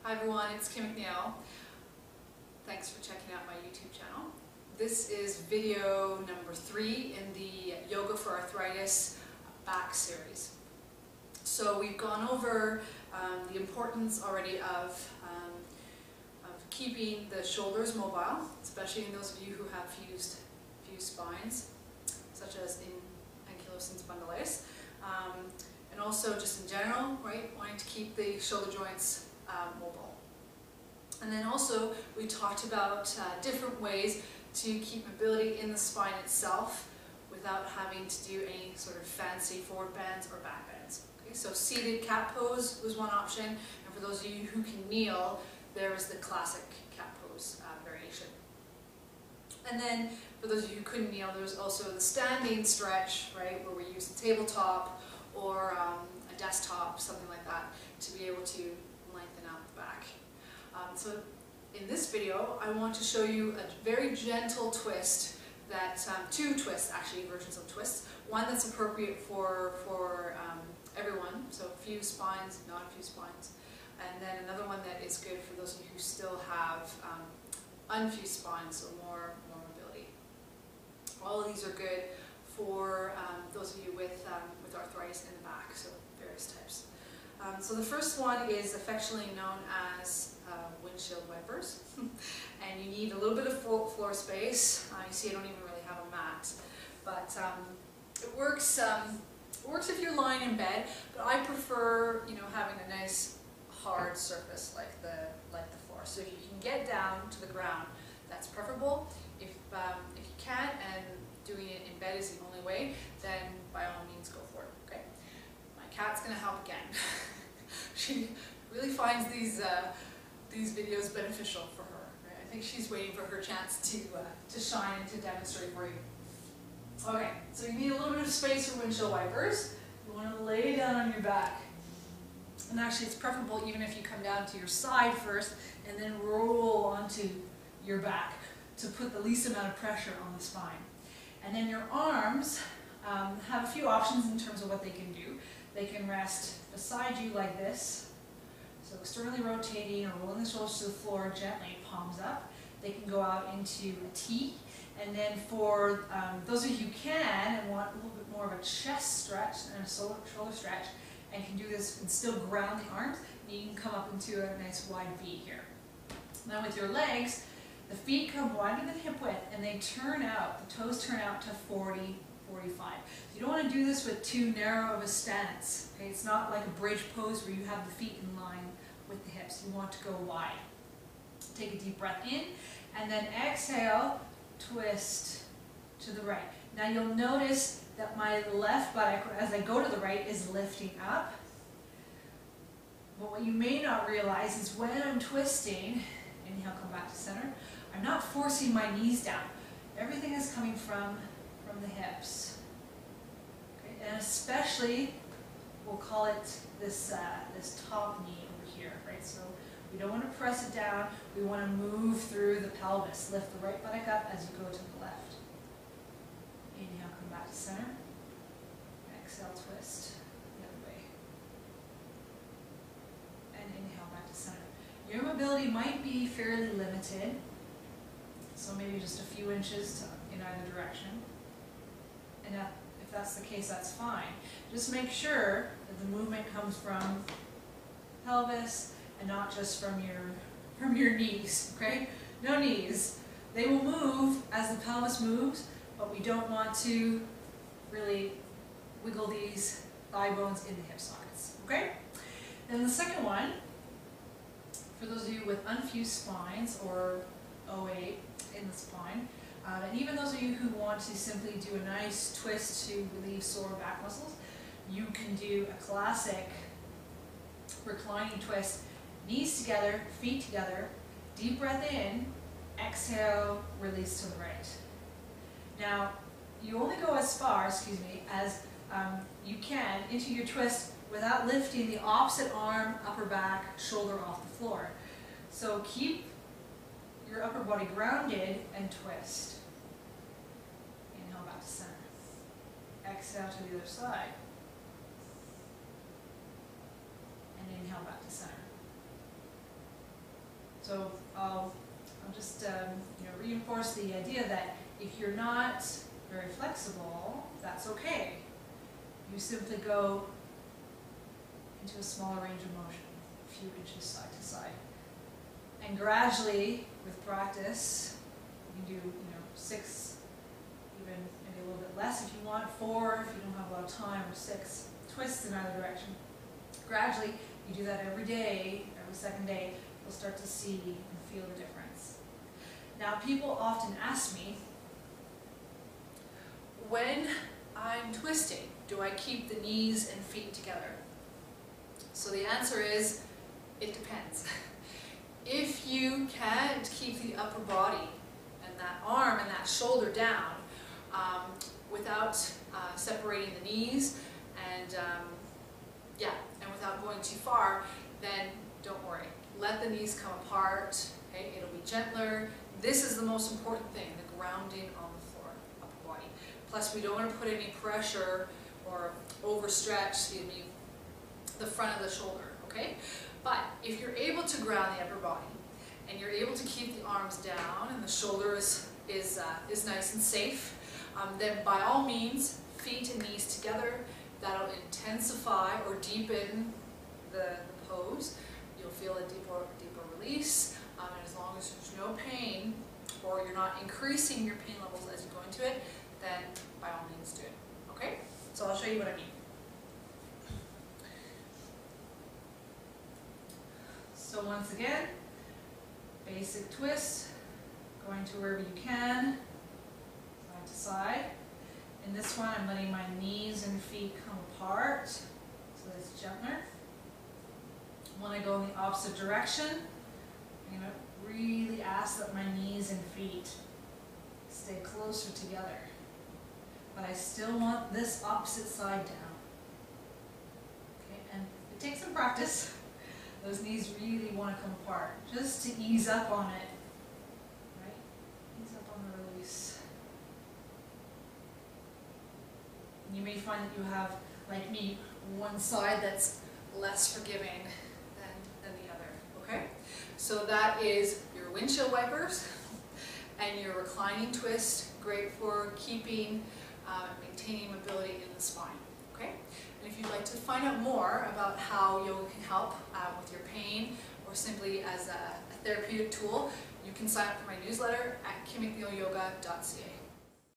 Hi everyone, it's McNeil. Thanks for checking out my YouTube channel. This is video number 3 in the Yoga for Arthritis back series. So we've gone over the importance already of keeping the shoulders mobile, especially in those of you who have fused spines, such as in Ankylosing Spondylytis, and also just in general, right, wanting to keep the shoulder joints mobile. And then also we talked about different ways to keep mobility in the spine itself without having to do any sort of fancy forward bends or back bends. Okay, so seated cat pose was one option, and for those of you who can kneel, there is the classic cat pose variation. And then for those of you who couldn't kneel, there's also the standing stretch, right, where we use a tabletop or a desktop, something like that, to be able to lengthen out the back. So in this video, I want to show you a very gentle twist, that two twists, actually, versions of twists. One that's appropriate for everyone, so fused spines, non-fused spines, and then another one that is good for those of you who still have unfused spines, so more mobility. All of these are good for those of you with arthritis in the back, so various types. So the first one is affectionately known as windshield wipers, and you need a little bit of floor space. You see I don't even really have a mat, but it works if you're lying in bed, but I prefer, you know, having a nice hard surface like the floor. So if you can get down to the ground, that's preferable. If you can't, and doing it in bed is the only way, then by all means go for it. Okay, my cat's gonna help again. She really finds these videos beneficial for her. Right? I think she's waiting for her chance to shine and to demonstrate for you. Okay, so you need a little bit of space for windshield wipers. You want to lay down on your back. And actually it's preferable even if you come down to your side first and then roll onto your back to put the least amount of pressure on the spine. And then your arms have a few options in terms of what they can do. They can rest beside you like this, so externally rotating or rolling the shoulders to the floor gently, palms up. They can go out into a T, and then for those of you who can and want a little bit more of a chest stretch and a shoulder stretch, and can do this and still ground the arms, you can come up into a nice wide V here. Now with your legs, the feet come wider than hip width, and they turn out, the toes turn out to 40, 45. You don't want to do this with too narrow of a stance. Okay? It's not like a bridge pose where you have the feet in line with the hips. You want to go wide. Take a deep breath in, and then exhale, twist to the right. Now you'll notice that my left buttock, as I go to the right, is lifting up. But what you may not realize is when I'm twisting, inhale, come back to center, I'm not forcing my knees down. Everything is coming from the hips. Okay? And especially, we'll call it this top knee over here, right? So we don't want to press it down, we want to move through the pelvis. Lift the right buttock up as you go to the left. Inhale, come back to center. Exhale, twist the other way. And inhale, back to center. Your mobility might be fairly limited, so maybe just a few inches in either direction. And if that's the case, that's fine. Just make sure that the movement comes from pelvis and not just from your knees, okay? No knees. They will move as the pelvis moves, but we don't want to really wiggle these thigh bones in the hip sockets, okay? Then the second one, for those of you with unfused spines or OA in the spine, and even those of you who want to simply do a nice twist to relieve sore back muscles, you can do a classic reclining twist, knees together, feet together, deep breath in, exhale, release to the right. Now, you only go as far, as you can into your twist without lifting the opposite arm, upper back, shoulder off the floor. So keep your upper body grounded and twist. Inhale, back to center. Exhale to the other side. And inhale, back to center. So I'll just reinforce the idea that if you're not very flexible, that's okay. You simply go into a smaller range of motion, a few inches side to side. And gradually, with practice, you can do 6, even maybe a little bit less if you want, 4 if you don't have a lot of time, or 6 twists in either direction. Gradually, you do that every day, every second day, you'll start to see and feel the difference. Now, people often ask me, when I'm twisting, do I keep the knees and feet together? So the answer is, it depends. If you can't keep the upper body and that arm and that shoulder down without separating the knees and without going too far, then don't worry. Let the knees come apart. Okay? It'll be gentler. This is the most important thing, the grounding on the floor, upper body. Plus, we don't want to put any pressure or overstretch the front of the shoulder. Okay? But if you're able to ground the upper body and you're able to keep the arms down and the shoulder is nice and safe, then by all means, feet and knees together. That'll intensify or deepen the pose. You'll feel a deeper release, and as long as there's no pain or you're not increasing your pain levels as you go into it, then by all means do it. Okay? So I'll show you what I mean. So once again, basic twist, going to wherever you can, side to side. In this one, I'm letting my knees and feet come apart, so it's gentler. When I go in the opposite direction, I'm going to really ask that my knees and feet stay closer together. But I still want this opposite side down. Okay, and it takes some practice. Those knees really want to come apart, just to ease up on it. Right? Ease up on the release. You may find that you have, like me, one side that's less forgiving than the other. Okay? So that is your windshield wipers and your reclining twist, great for keeping and maintaining mobility in the spine. Okay? And if you'd like to find out more about how yoga can help with your pain or simply as a therapeutic tool, you can sign up for my newsletter at kimmcneilyoga.ca.